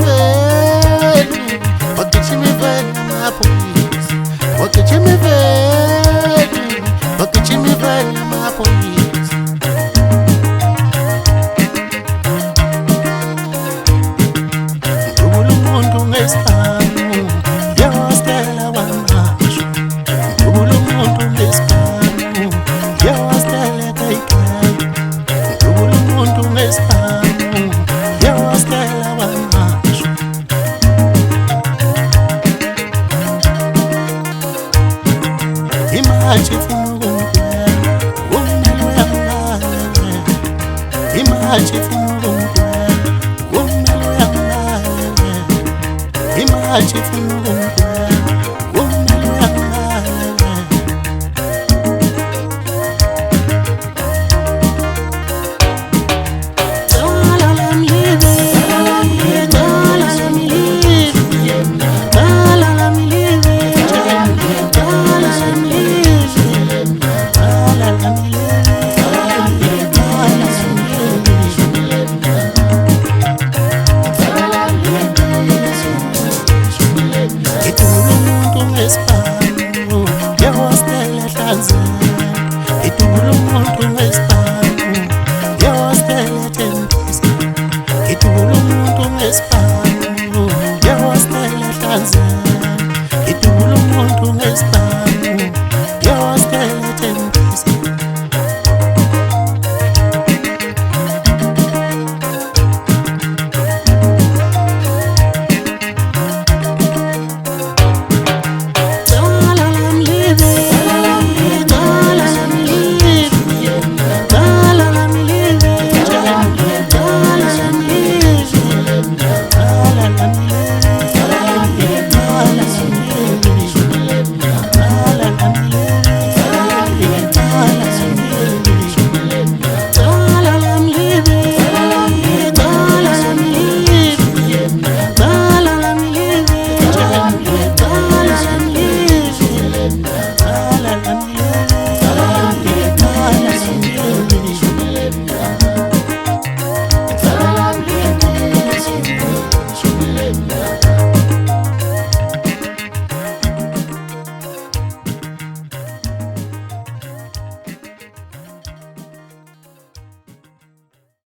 veni, wakachimi veni mapolisi, wakachimi veni, wakachimi veni mapolisi. Ndubula umuntu ngesiphamu, yawastela wamasho. Ndubula umuntu ngesiphamu, yawastela kaikai. Ndubula umuntu ngesiphamu, yawastela wamasho. Imaji fungungwe, umelu yangale. Imaji fungungwe, umelu yangale. Imaji fungungwe, umelu yangale. Tala let me live, tala let me live, tala let me live, tala let me live, tala let me live. Itubula umuntu ngesiphamu, yawastela ehlanzeni. Itubula umuntu ngesiphamu, yawastela etembisa. Itubula umuntu ngesiphamu, yawastela ehlanzeni. Itubula umuntu ngesiphamu,